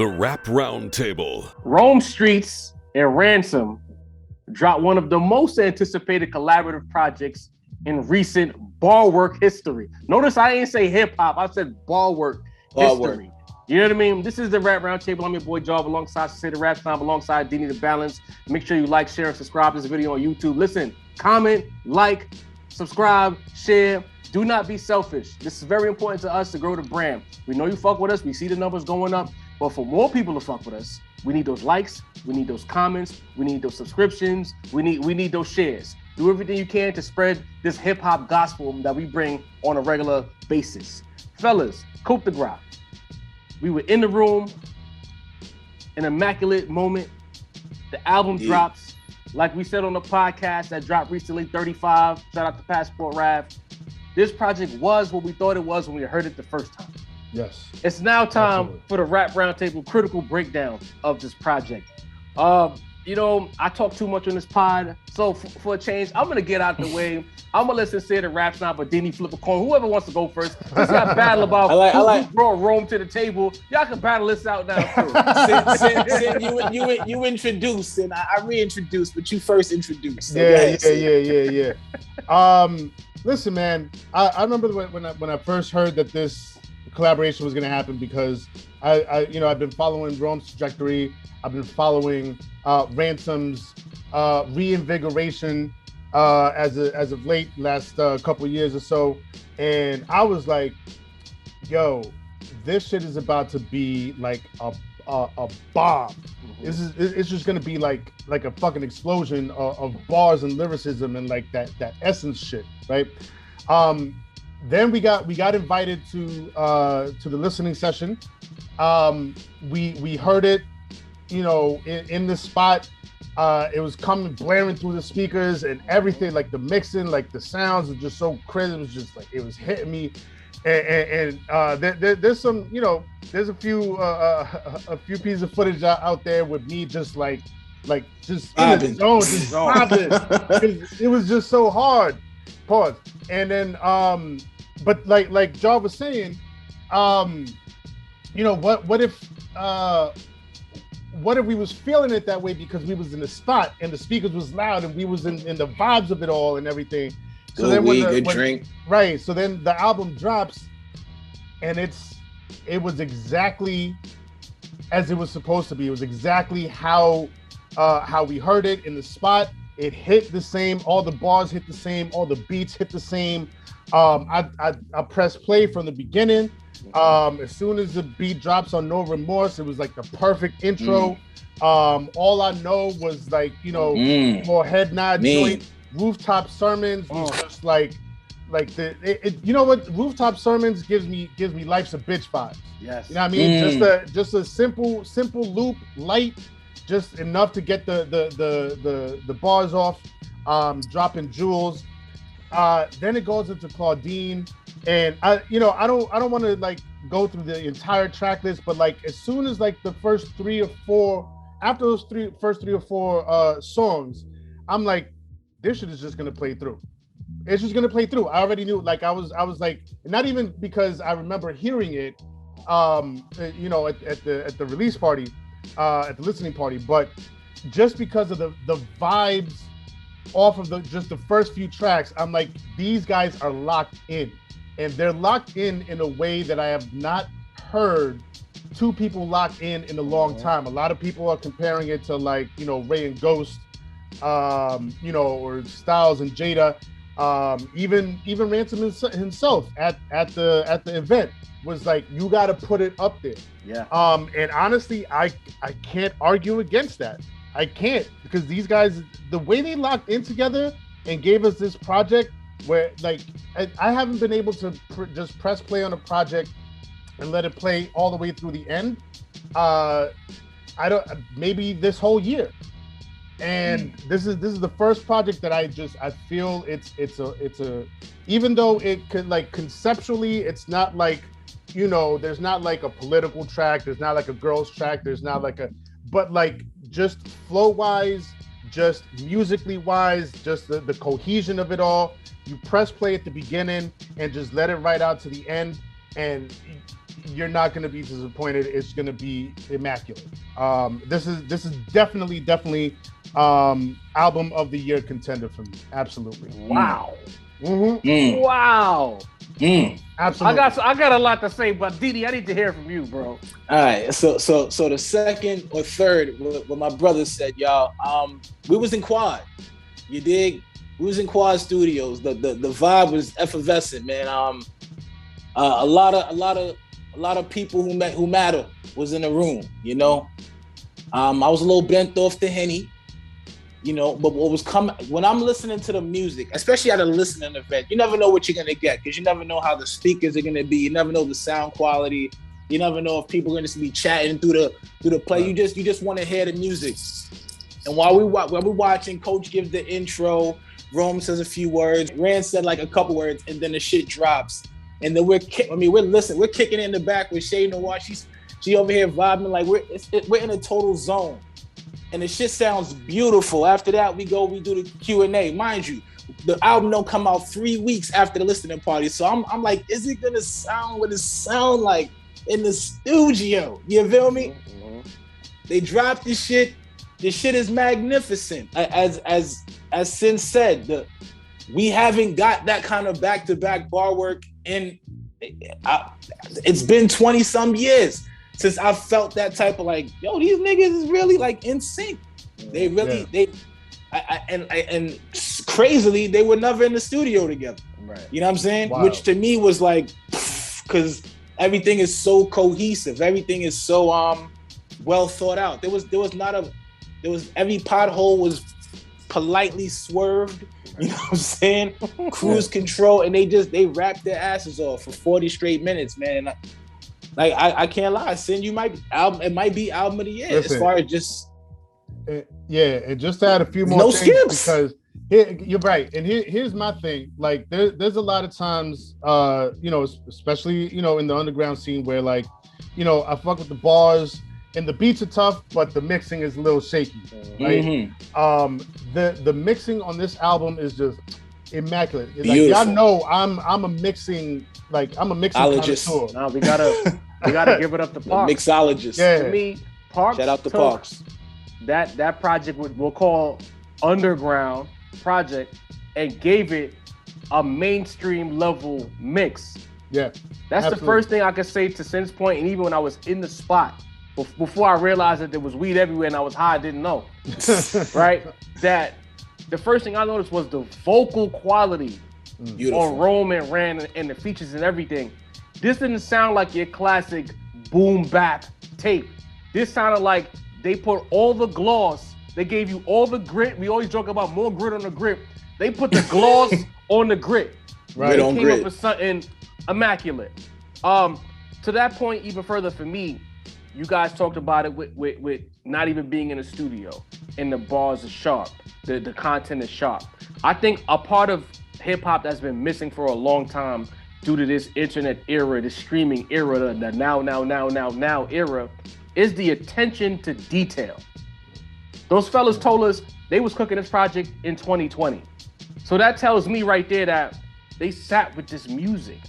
The Rap Roundtable. Rome Streetz and Ransom dropped one of the most anticipated collaborative projects in recent bar work history. Notice I ain't say hip hop, I said bar work history. You know what I mean? This is the Rap Roundtable. I'm your boy Job alongside Say the Rap Snob, alongside Dini the Balance. Make sure you like, share, and subscribe to this video on YouTube. Listen, comment, like, subscribe, share. Do not be selfish. This is very important to us to grow the brand. We know you fuck with us. We see the numbers going up. But for more people to fuck with us, we need those likes, we need those comments, we need those subscriptions, we need those shares. Do everything you can to spread this hip-hop gospel that we bring on a regular basis. Fellas, Coupe de Grap. We were in the room, an immaculate moment. The album drops. Like we said on the podcast that dropped recently, 35. Shout out to Passport Rav. This project was what we thought it was when we heard it the first time. Yes. It's now time for the Rap Roundtable critical breakdown of this project. You know, I talk too much on this pod, so for a change, I'm gonna get out the way. I'm gonna listen to the Rap Snob or Dini flip a coin. Whoever wants to go first. Let's got battle about who brought Rome to the table. Y'all can battle this out now too. Sin, you introduced and I reintroduced, but you first introduced. So yeah. Listen, man, I remember when I first heard that this collaboration was going to happen because I've been following Rome's trajectory. I've been following Ransom's reinvigoration as of late, last couple years or so, and I was like, "Yo, this shit is about to be like a bomb. It's just going to be like a fucking explosion of bars and lyricism and like that essence shit, right?" Then we got invited to the listening session. We heard it, you know, in the spot. It was coming blaring through the speakers and everything, like the mixing, like the sounds were just so crazy. It was just like it was hitting me. And there's some, you know, there's a few pieces of footage out there with me just like just in the zone, just popping. It was just so hard. Pause. And then but like Job was saying, you know, what if we was feeling it that way because we was in the spot and the speakers was loud and we was in the vibes of it all and everything. So good weed, good drink. Right. So then the album drops and it was exactly as it was supposed to be. It was exactly how we heard it in the spot. It hit the same, all the bars hit the same, all the beats hit the same. I pressed play from the beginning. As soon as the beat drops on No Remorse, it was like the perfect intro. All I know was like, you know, more head nod joint. Rooftop Sermons was just like you know what? Rooftop Sermons gives me Life's a Bitch vibes. Yes. You know what I mean? Just a simple loop, light, just enough to get the bars off, dropping jewels. Then it goes into Claudine, and I don't want to like go through the entire track list, but like as soon as like the first three or four songs, I'm like, this shit is just gonna play through. It's just gonna play through. I already knew. Like I was like, not even because I remember hearing it, you know, at the release party, at the listening party, but just because of the vibes off of just the first few tracks, I'm like, these guys are locked in, and they're locked in a way that I have not heard two people locked in a long time. A lot of people are comparing it to like, you know, Ray and Ghost. You know, or Styles and Jada, even Ransom himself at the event was like, you got to put it up there. Yeah. And honestly, I can't argue against that. I can't, because these guys, the way they locked in together and gave us this project, where like I haven't been able to just press play on a project and let it play all the way through the end. Maybe this whole year. And this is the first project that I feel it's a even though it could like conceptually it's not like, you know, there's not like a political track, there's not like a girls track, there's not like but like just flow wise, just musically wise, just the cohesion of it all. You press play at the beginning and just let it right out to the end, and you're not going to be disappointed. It's going to be immaculate. This is definitely album of the year contender for me. Absolutely. Wow. Mm-hmm. Wow. Absolutely. I got a lot to say, but Didi, I need to hear from you, bro. All right, so the second or third, what my brother said, y'all. We was in Quad. You dig? We was in Quad Studios. The vibe was effervescent, man. A lot of people who matter was in the room. You know, I was a little bent off the Henny. You know, but what was coming when I'm listening to the music, especially at a listening event, you never know what you're gonna get because you never know how the speakers are gonna be. You never know the sound quality. You never know if people are gonna just be chatting through the play. Right. You just want to hear the music. And while we're watching, Coach gives the intro. Rome says a few words. Rand said like a couple words, and then the shit drops. And then we're listening. We're kicking in the back with Shay Noir. She over here vibing like we're in a total zone. And the shit sounds beautiful. After that, we do the Q&A. Mind you, the album don't come out 3 weeks after the listening party. So I'm like, is it gonna sound what it sound like in the studio? You feel me? Mm-hmm. They dropped this shit. This shit is magnificent. As Sin said, we haven't got that kind of back-to-back bar work in. It's been 20 some years since I felt that type of like, yo, these niggas is really like in sync. They really, and crazily, they were never in the studio together. Right. You know what I'm saying? Wow. Which to me was like, because everything is so cohesive. Everything is so well thought out. There was every pothole was politely swerved. You know what I'm saying? Cruise control, and they rapped their asses off for 40 straight minutes, man. I can't lie, Sin, it might be album of the year. Listen, as far as just and just to add a few more no things, skips. Because you're right, and here's my thing. Like there's a lot of times, you know, especially in the underground scene where like, I fuck with the bars and the beats are tough, but the mixing is a little shaky, right? Mm-hmm. The mixing on this album is just immaculate. Like, y'all know I'm a mixing connoisseur. No, we gotta give it up to Parks. Mixologist. Yeah. To me, Parks. Shout out to Parks. That project we'll call underground project and gave it a mainstream level mix. Yeah. That's absolutely the first thing I could say to Sin's point, and even when I was in the spot, before I realized that there was weed everywhere and I was high, I didn't know. Right? That the first thing I noticed was the vocal quality on Rome and Rand and the features and everything. This didn't sound like your classic boom bap tape. This sounded like they put all the gloss. They gave you all the grit. We always joke about more grit on the grip. They put the gloss on the grit. Right. They came up with something immaculate. To that point, even further for me, you guys talked about it with not even being in a studio, and the bars are sharp, the content is sharp. I think a part of hip hop that's been missing for a long time due to this internet era, this streaming era, the now era, is the attention to detail. Those fellas told us they was cooking this project in 2020. So that tells me right there that they sat with this music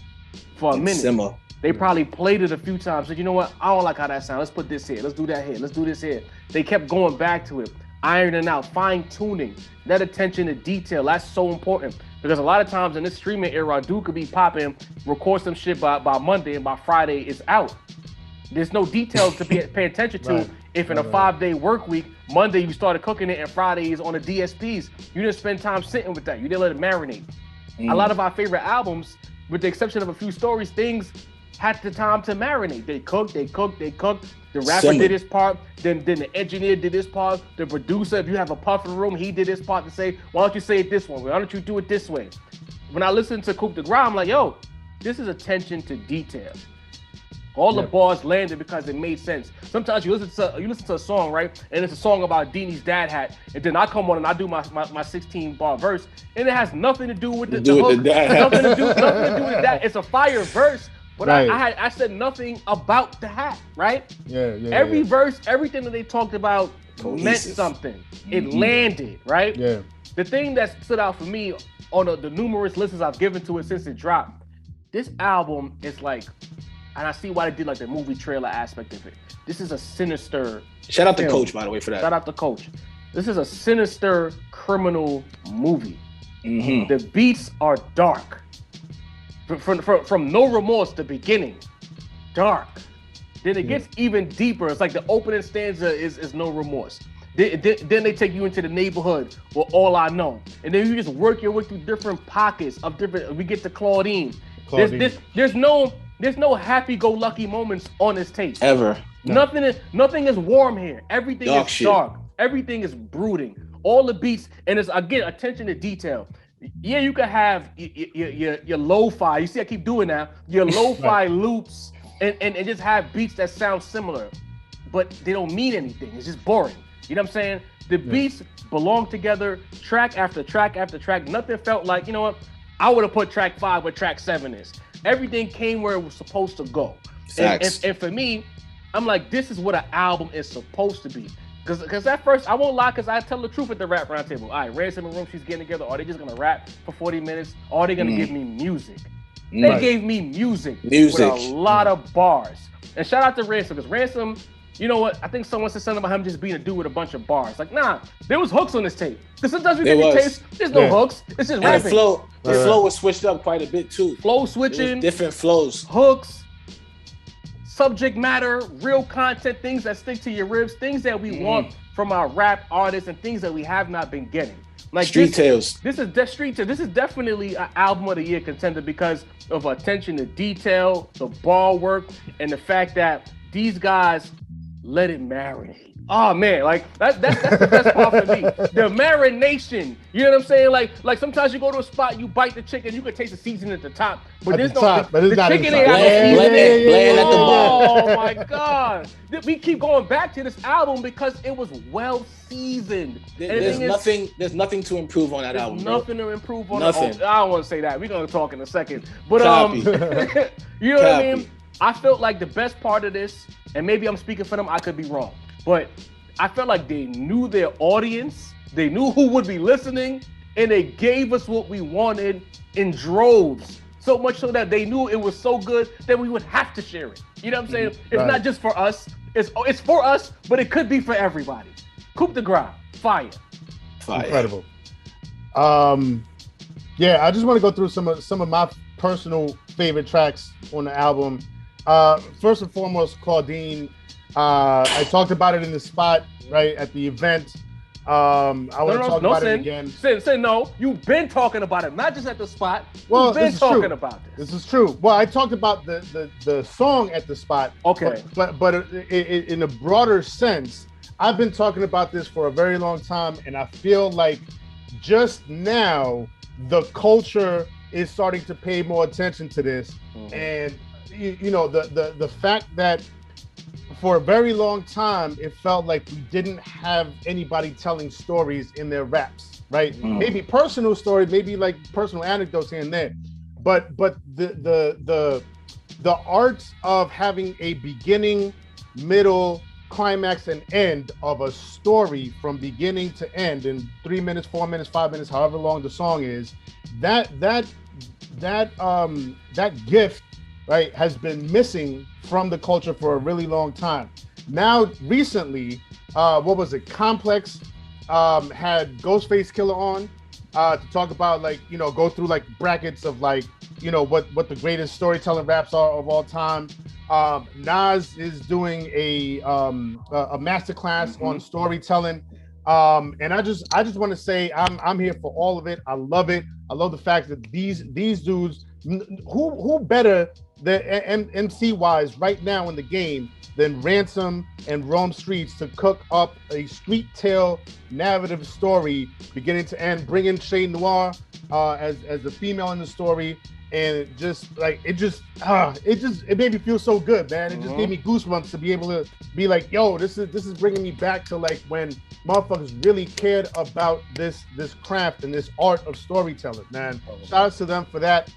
for a minute. Simmer. They probably played it a few times. Said, you know what? I don't like how that sounds. Let's put this here. Let's do that here. Let's do this here. They kept going back to it, ironing out, fine-tuning. That attention to detail, that's so important. Because a lot of times in this streaming era, a dude could be popping, record some shit by Monday, and by Friday it's out. There's no details to pay attention to. Right. If in a 5-day work week, Monday you started cooking it and Friday is on the DSPs, you didn't spend time sitting with that. You didn't let it marinate. A lot of our favorite albums, with the exception of a few stories, things had the time to marinate. They cooked. The rapper did his part, then the engineer did his part, the producer, if you have a puff in the room, he did his part to say, why don't you say it this way? Why don't you do it this way? When I listen to Coup de Grace, I'm like, yo, this is attention to detail. All the bars landed because it made sense. Sometimes you listen to a song, right? And it's a song about Deanie's dad hat. And then I come on and I do my 16 bar verse. And it has nothing to do with the hook. Nothing to do with that. It's a fire verse. But right. I said nothing about the hat, right? Every verse, everything that they talked about meant something. It landed, right? Yeah. The thing that stood out for me on the numerous listens I've given to it since it dropped, this album is like and I see why they did like the movie trailer aspect of it. This is a sinister. Shout out to film. Coach, by the way, for that. Shout out to Coach. This is a sinister criminal movie. Mm-hmm. The beats are dark. From No Remorse, the beginning, dark. Then it gets even deeper. It's like the opening stanza is No Remorse. Then they take you into the neighborhood with All I Know. And then you just work your way through different pockets of different. We get to Claudine. There's no happy-go-lucky moments on this tape. Ever. No. Nothing is warm here. Everything Dark is shit. dark. Everything is brooding. All the beats, and it's again attention to detail. Yeah, you could have your lo-fi. You see, I keep doing that. Your lo-fi loops and just have beats that sound similar, but they don't mean anything. It's just boring. You know what I'm saying? The beats belong together, track after track after track. Nothing felt like, you know what? I would have put track 5 where track 7 is. Everything came where it was supposed to go. And for me, I'm like, this is what an album is supposed to be. Because at first, I won't lie, because I tell the truth at the rap roundtable. All right, Ransom and Room, she's getting together. Are they just going to rap for 40 minutes? Or are they going to give me music? They gave me music with a lot of bars. And shout out to Ransom, because Ransom, you know what? I think someone said something about him just being a dude with a bunch of bars. Like, nah, there was hooks on this tape. Because sometimes we get the tapes, there's no hooks. It's just rapping. The flow was switched up quite a bit too. Flow switching. Different flows. Hooks. Subject matter, real content, things that stick to your ribs, things that we want from our rap artists, and things that we have not been getting. Like Street Tales. This is definitely an album of the year contender because of attention to detail, the ball work, and the fact that these guys let it marinate. Oh man, like that's the best part for me. The marination. You know what I'm saying? Like sometimes you go to a spot, you bite the chicken, you can taste the seasoning at the top, but there's no the chicken ain't bland at the bottom. Oh my god. We keep going back to this album because it was well seasoned. There's nothing to improve on that album. Nothing to improve on. Nothing. I don't want to say that. We're gonna talk in a second. But you know what I mean? I felt like the best part of this, and maybe I'm speaking for them, I could be wrong, but I felt like they knew their audience, they knew who would be listening, and they gave us what we wanted in droves. So much so that they knew it was so good that we would have to share it. You know what I'm saying? It's not just for us. It's for us, but it could be for everybody. Coup de grace, fire. Incredible. Yeah, I just want to go through some of my personal favorite tracks on the album. First and foremost, Claudine. I talked about it in the spot, right, at the event. I want to talk about it again. Say no. You've been talking about it, not just at the spot. Well, you've been talking about this. This is true. Well, I talked about the song at the spot. Okay. But in a broader sense, I've been talking about this for a very long time, and I feel like just now the culture is starting to pay more attention to this, and you know the fact that for a very long time it felt like we didn't have anybody telling stories in their raps, right? Maybe personal stories, maybe like personal anecdotes here and there, but the art of having a beginning, middle, climax, and end of a story from beginning to end in 3 minutes, 4 minutes, 5 minutes, however long the song is, that gift, right, has been missing from the culture for a really long time. Now, recently, what was it? Complex had Ghostface Killer on to talk about, like, you know, go through like brackets of like, you know, what the greatest storytelling raps are of all time. Nas is doing a masterclass on storytelling. And I just want to say I'm here for all of it. I love it. I love the fact that these dudes, who better than MC wise right now in the game than Ransom and Rome Streetz to cook up a street tale narrative story beginning to end, bring in Shay Noir as the female in the story. And it made me feel so good, man. It just gave me goosebumps to be able to be like, yo, this is bringing me back to like when motherfuckers really cared about this craft and this art of storytelling, man. Shout out to them for that.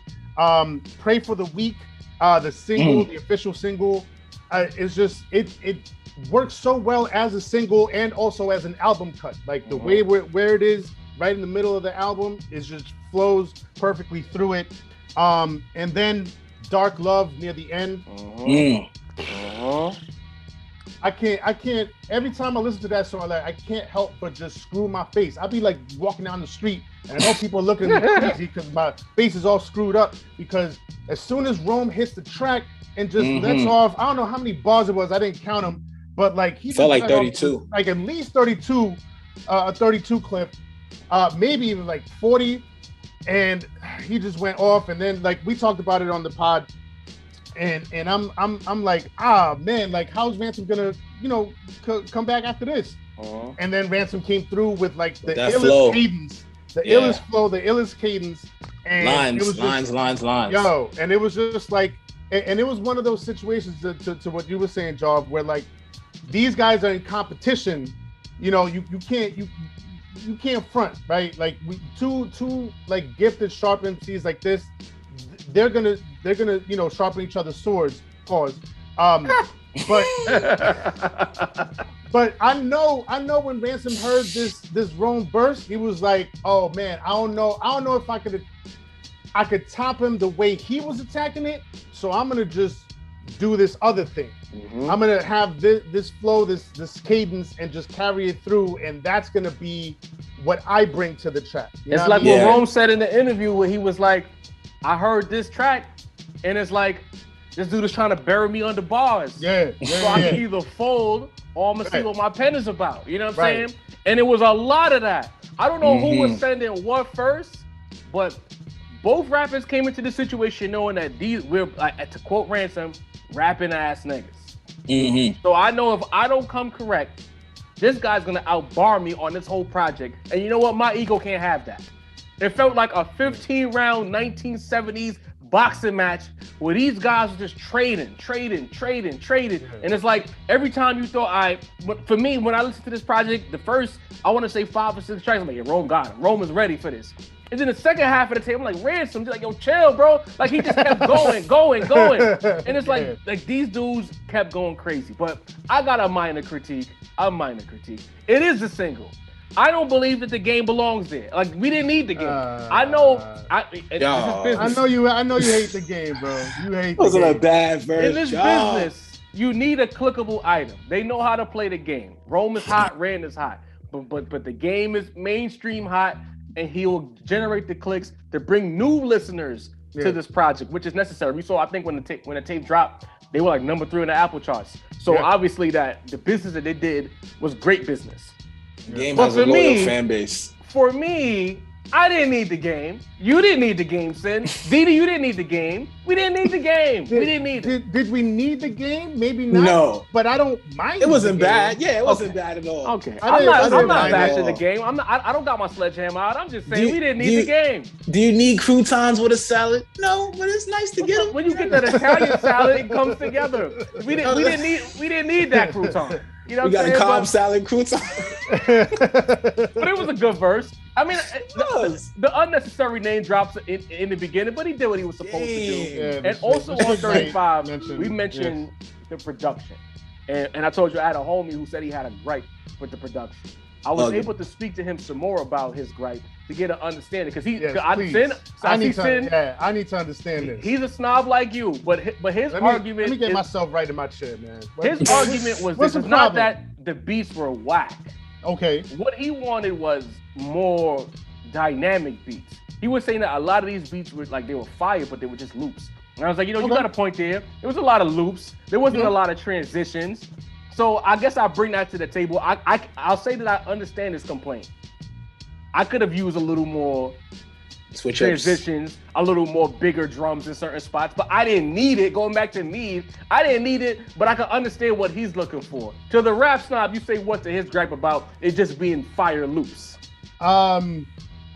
Pray for the Weak, the single, the official single, it works so well as a single and also as an album cut. Like the way where it is right in the middle of the album is just flows perfectly through it. And then Dark Love near the end. I can't. Every time I listen to that song, like I can't help but just screw my face. I'll be like walking down the street, and I know people are looking at me crazy because my face is all screwed up. Because as soon as Rome hits the track and just lets off, I don't know how many bars it was. I didn't count them, but like he felt like 32, like at least 32, a 32 clip, maybe even like 40, and he just went off. And then like we talked about it on the pod. And I'm like, man, like how's Ransom gonna, come back after this? And then Ransom came through with like the illest flow. Cadence, the illest flow, the illest cadence, and lines. Yo, and it was just like, and it was one of those situations to what you were saying, Job, where like these guys are in competition. You can't front, right? Like two like gifted sharp MCs like this. They're gonna sharpen each other's swords. Pause. But I know when Ransom heard this Rome burst, he was like, oh man, I don't know if I could top him the way he was attacking it. So I'm gonna just do this other thing. I'm gonna have this flow, this cadence, and just carry it through, and that's gonna be what I bring to the track. It's like what Rome said in the interview where he was like, I heard this track, and it's like, this dude is trying to bury me under bars. So I can either fold or I'm going to see what my pen is about. You know what I'm saying? And it was a lot of that. I don't know who was sending what first, but both rappers came into this situation knowing that we're, to quote Ransom, rapping ass niggas. So I know if I don't come correct, this guy's going to outbar me on this whole project. And you know what? My ego can't have that. It felt like a 15-round 1970s boxing match where these guys were just trading. And it's like every time you thought, for me, when I listen to this project, the first, I want to say 5 or 6 tracks, I'm like, yeah, Rome got him. Rome is ready for this. And then the second half of the tape, I'm like, Ransom, just like, yo, chill, bro. Like he just kept going. And it's like these dudes kept going crazy. But I got a minor critique. It is a single. I don't believe that the game belongs there. Like we didn't need the game. I know you hate the game, bro. You hate. Wasn't a bad verse. In this business, you need a clickable item. They know how to play the game. Rome is hot, Rand is hot, but the game is mainstream hot, and he'll generate the clicks to bring new listeners to this project, which is necessary. We saw, I think, when the tape dropped, they were like number 3 in the Apple charts. So obviously, that the business that they did was great business. The game has a loyal fan base. For me, I didn't need the game. You didn't need the game, Sin. Didi, you didn't need the game. We didn't need the game. We didn't need it. Did we need the game? Maybe not. No. But I don't mind. It wasn't bad. Yeah, it wasn't bad at all. Okay. I'm not bashing the game. I don't got my sledgehammer out. I'm just saying we didn't need the game. Do you need croutons with a salad? No, but it's nice to get them. When you get that Italian salad, it comes together. We didn't need that crouton. You know we got a Cobb salad crouton. But it was a good verse. I mean, the unnecessary name drops in the beginning, but he did what he was supposed to do. And also on 35, we mentioned the production. And I told you I had a homie who said he had a gripe with the production. I was able to speak to him some more about his gripe to get an understanding, because I need to understand this. He's a snob like you, but his argument. Let me get myself right in my chair, man. His argument was this: it's not that the beats were whack. Okay. What he wanted was more dynamic beats. He was saying that a lot of these beats were like they were fire, but they were just loops. And I was like, you got a point there. There was a lot of loops. There wasn't a lot of transitions. So I guess I'll bring that to the table. I'll say that I understand his complaint. I could have used a little more switch transitions, a little more bigger drums in certain spots, but I didn't need it. Going back to me, I didn't need it, but I can understand what he's looking for. To the rap snob, you say what to his gripe about it just being fire loops. All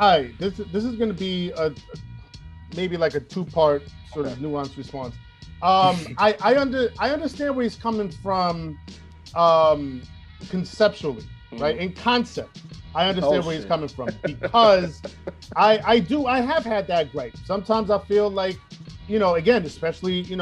right, this is gonna be maybe like a 2-part sort of nuanced response. I understand where he's coming from conceptually, right? In concept, I understand where he's coming from, because I have had that gripe. Sometimes I feel like, again, especially in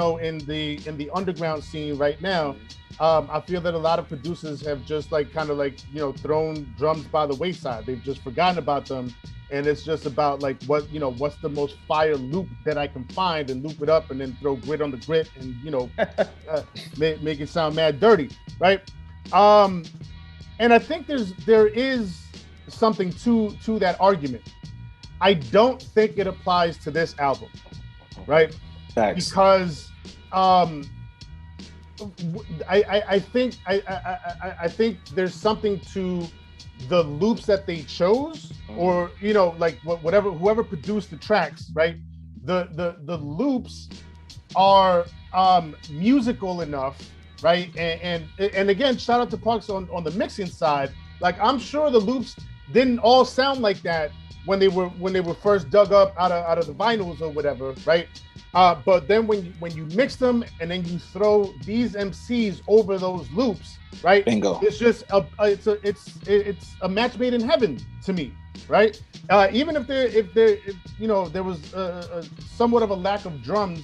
the underground scene right now, I feel that a lot of producers have just like kind of like, you know, thrown drums by the wayside. They've just forgotten about them. And it's just about like what, you know, what's the most fire loop that I can find and loop it up and then throw grit on the grit and, you know, make it sound mad dirty. Right. And I think there is something to that argument. I don't think it applies to this album. Right. Thanks. Because I think there's something to the loops that they chose, or you know, like whoever produced the tracks, right? The loops are musical enough, right? And again, shout out to Parks on the mixing side. Like I'm sure the loops didn't all sound like that when they were first dug up out of the vinyls or whatever, right? But then when you mix them and then you throw these MCs over those loops, right? Bingo. It's just it's a match made in heaven to me, right? Even if there you know there was somewhat of a lack of drums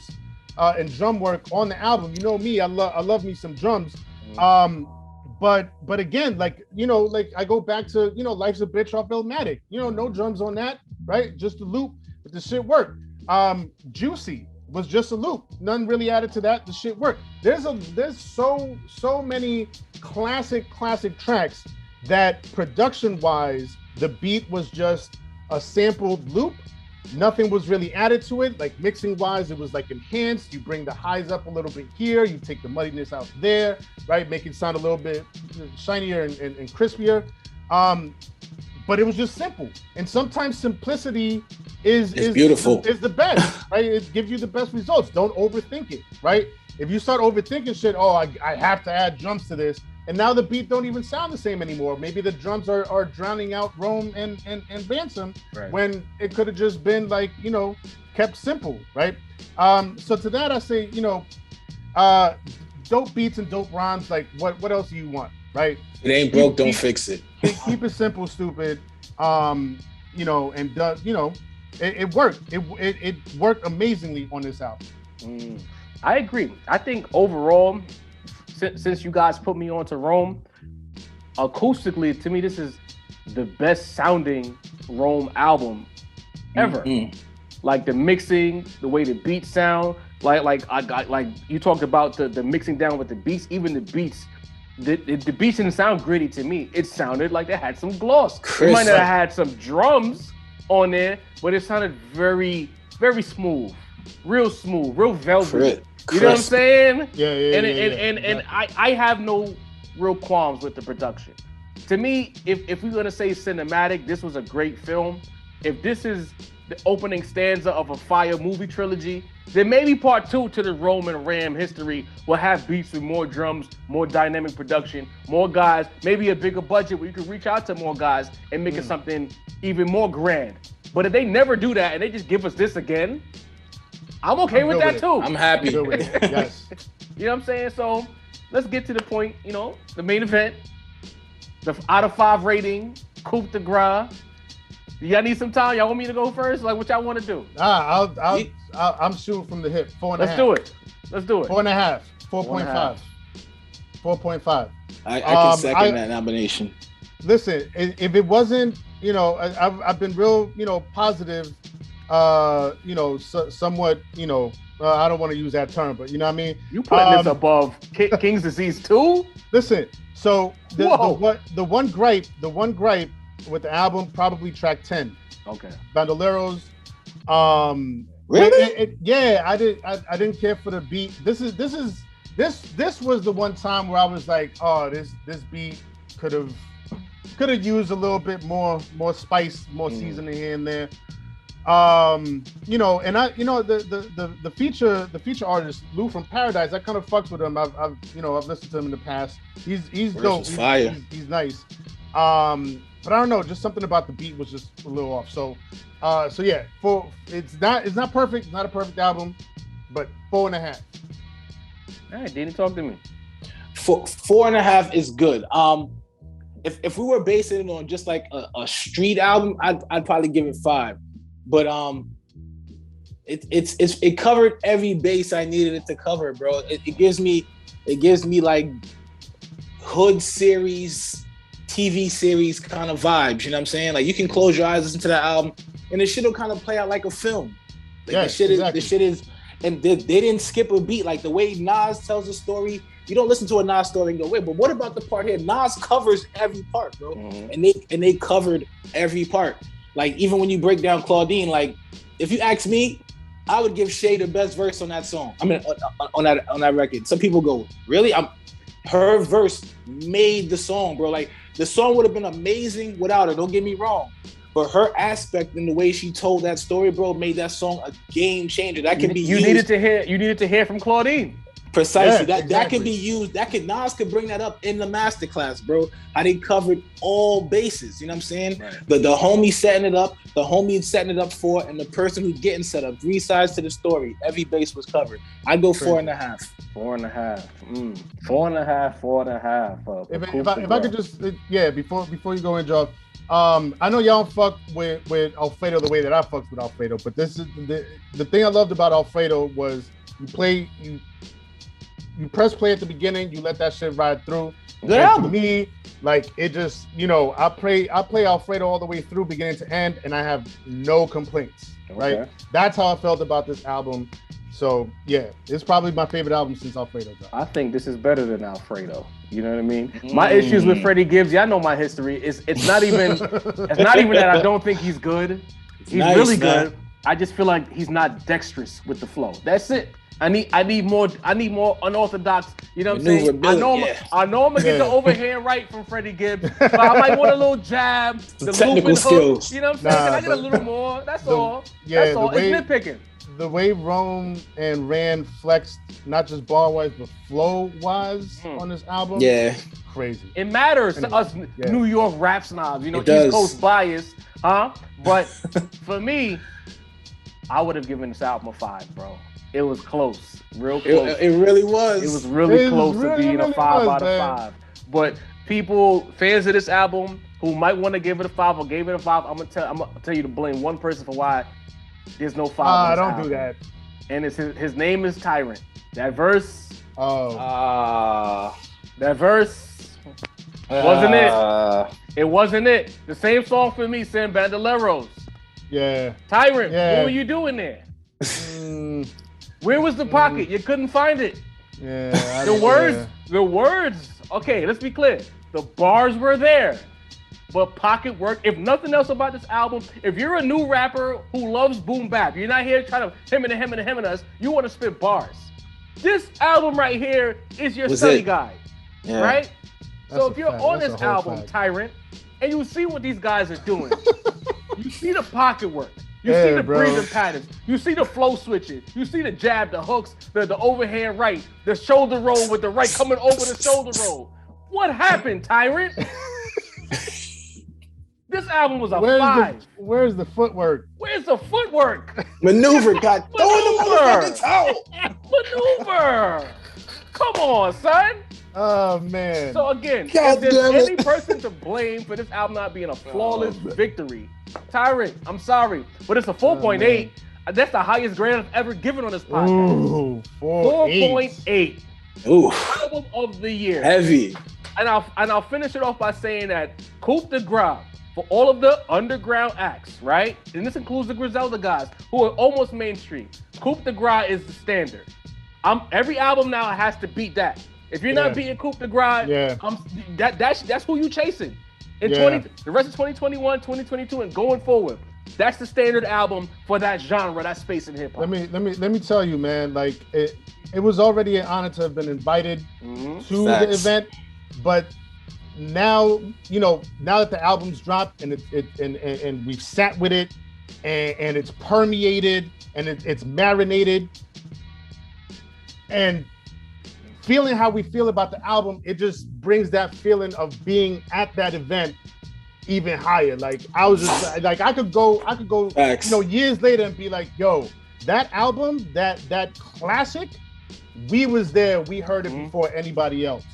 and drum work on the album. You know me, I love me some drums. But again, like, you know, like I go back to, you know, Life's a Bitch off Illmatic. You know, no drums on that, right? Just a loop, but the shit worked. Juicy was just a loop. None really added to that. The shit worked. There's so many classic tracks that production-wise, the beat was just a sampled loop. Nothing was really added to it. Like mixing-wise, it was like enhanced. You bring the highs up a little bit here. You take the muddiness out there, right? Make it sound a little bit shinier and crispier. But it was just simple. And sometimes simplicity is beautiful. Is the best, right? It gives you the best results. Don't overthink it, right? If you start overthinking shit, oh, I have to add drums to this, and now the beat don't even sound the same anymore. Maybe the drums are drowning out Rome and Ransom, right, when it could have just been like, you know, kept simple, right? So to that I say, you know, dope beats and dope rhymes. Like what else do you want, right? It ain't broke, don't fix it. Keep it simple, stupid. You know, and you know, it worked. It worked amazingly on this album. I agree. I think overall, since you guys put me onto Rome, acoustically, to me, this is the best sounding Rome album ever. Like the mixing, the way the beats sound, like you talked about the mixing down with the beats. Even the beats, the beats didn't sound gritty to me. It sounded like they had some gloss. It might not have had some drums on there, but it sounded very, very smooth, real velvet. You know what I'm saying? Yeah. And I have no real qualms with the production. To me, if we're gonna say cinematic, this was a great film. If this is the opening stanza of a fire movie trilogy, then maybe part 2 to the Roman Ram history will have beats with more drums, more dynamic production, more guys, maybe a bigger budget where you can reach out to more guys and make it something even more grand. But if they never do that and they just give us this again, I'm okay with that too. I'm happy. Yes. You know what I'm saying? So let's get to the point, you know, the main event, the out of 5 rating, coup de grace. Y'all need some time? Y'all want me to go first? Like what y'all want to do? I'm shooting from the hip. 4.5. Let's do it. 4.5. 4.5. 4.5. I can second that nomination. Listen, if it wasn't, you know, I've been real, you know, positive, you know, somewhat, you know, I don't want to use that term, but you know what I mean? You putting this above King's Disease 2? Listen, so the one gripe with the album, probably track 10. Okay. Bandoleros. Really? Yeah, I didn't care for the beat. This was the one time where I was like, oh, this beat could have used a little bit more spice, more seasoning here and there. You know, and the feature artist Lou from Paradise, I kind of fucks with him. I've listened to him in the past. He's dope. He's nice. But I don't know, just something about the beat was just a little off. So yeah, it's not perfect. It's not a perfect album, but 4.5. All right, Danny, talk to me. 4.5 is good. If we were basing it on just like a street album, I'd probably give it 5. But it covered every base I needed it to cover, bro. It gives me like hood series, TV series kind of vibes. You know what I'm saying? Like you can close your eyes, listen to that album, and the shit will kind of play out like a film. Like Yeah, the shit exactly. is, and they didn't skip a beat. Like the way Nas tells a story, you don't listen to a Nas story and go, wait, but what about the part here? Nas covers every part, bro, and they covered every part. Like even when you break down Claudine, like if you ask me, I would give Shay the best verse on that song. I mean, on that record. Some people go, really? Her verse made the song, bro. Like the song would have been amazing without her. Don't get me wrong. But her aspect and the way she told that story, bro, made that song a game changer. That can be you used. needed to hear from Claudine. Precisely. Yeah, That can be used. Nas could bring that up in the masterclass, bro. How they covered all bases. You know what I'm saying? Right. The homie setting it up, the homie setting it up for, and the person who's getting set up. 3 sides to the story. Every base was covered. I'd go 4.5. 4.5. 4.5. 4.5. If I could just before you go in, Joe. I know y'all don't fuck with Alfredo the way that I fucked with Alfredo, but this is the thing I loved about Alfredo was you press play at the beginning, you let that shit ride through. Yeah. To me, like it just, I play Alfredo all the way through beginning to end, and I have no complaints. Okay. Right? That's how I felt about this album. So yeah, it's probably my favorite album since Alfredo dropped. I think this is better than Alfredo. You know what I mean? My issues with Freddie Gibbs, y'all know my history. It's not even that I don't think he's good. He's nice, really man. good. I just feel like he's not dexterous with the flow. That's it. I need more unorthodox. You know what I'm saying? I know I'm gonna get the overhand right from Freddie Gibbs, but I might want a little jab, the technical skills. Hook, you know what I'm saying? Can I get a little more? That's all. Yeah, That's all. It's nitpicking. The way Rome and Rand flexed, not just bar-wise, but flow-wise on this album, crazy. It matters to us New York rap snobs, East Coast bias, huh? But for me, I would have given this album a 5, bro. It was close, real close. It really was. It was really close to being a 5 out of 5. But fans of this album who might want to give it a 5 or gave it a 5, I'm gonna tell you to blame one person for why there's no 5. On this don't album. do that. And his name is Tyrant. That verse. Oh. That verse wasn't it. It wasn't it. The same song for me, San Bandoleros. Yeah. Tyrant, Yeah. what were you doing there? Where was the pocket? You couldn't find it. Yeah. The words. Okay, let's be clear. The bars were there, but pocket work. If nothing else about this album, if you're a new rapper who loves boom bap, you're not here trying to him and us. You want to spit bars. This album right here is your study guide, right? So if you're on this album, Tyrant, and you see what these guys are doing, you see the pocket work. You see the breathing patterns. You see the flow switches. You see the jab, the hooks, the overhand right, the shoulder roll with the right coming over the shoulder roll. What happened, Tyrant? This album was a 5. Where's the footwork? Where's the footwork? Maneuver, God. Throw in the motherfucking towel. Maneuver. Come on, son. Oh, man. So again, if there's any person to blame for this album not being a flawless victory, Tyrant, I'm sorry, but it's a 4.8. That's the highest grade I've ever given on this podcast. Ooh, 4.8. Ooh. Album of the year. Heavy. And I'll finish it off by saying that Coup de Grace, for all of the underground acts, right? And this includes the Griselda guys who are almost mainstream. Coup de Grace is the standard. Every album now has to beat that. If you're not beating Coup de Grace, that's who you chasing. The rest of 2021, 2022, and going forward, that's the standard album for that genre, that space in hip hop. Let me tell you, man. Like it was already an honor to have been invited to the event, but now now that the album's dropped and and we've sat with it and it's permeated and it's marinated and feeling how we feel about the album, it just brings that feeling of being at that event even higher. Like I was just like I could go Facts. Years later and be like, yo, that album, that classic, we was there, we heard it before anybody else.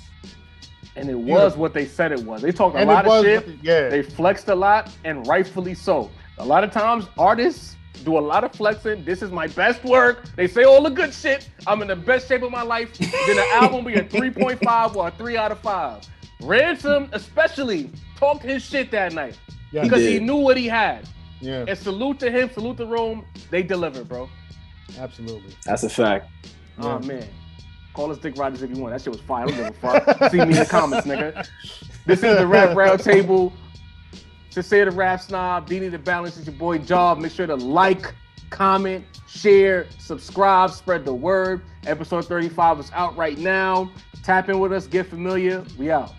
And it was what they said it was. They talked a lot of shit. They flexed a lot, and rightfully so. A lot of times, artists do a lot of flexing. This is my best work. They say all the good shit. I'm in the best shape of my life. Then the album be a 3.5 or a 3 out of 5. Ransom especially talked his shit that night Yeah. because he did. knew what he had. Yeah, And salute to him, salute to Rome. They delivered, bro. absolutely. That's a fact. Oh man. Call us Dick Riders if you want. That shit was fire. I don't give a fuck. See me in the comments, nigga. This is the Rap Roundtable. To say the Rap Snob, Beanie the Balance is your boy Job. Make sure to like, comment, share, subscribe, spread the word. Episode 35 is out right now. Tap in with us, get familiar. We out.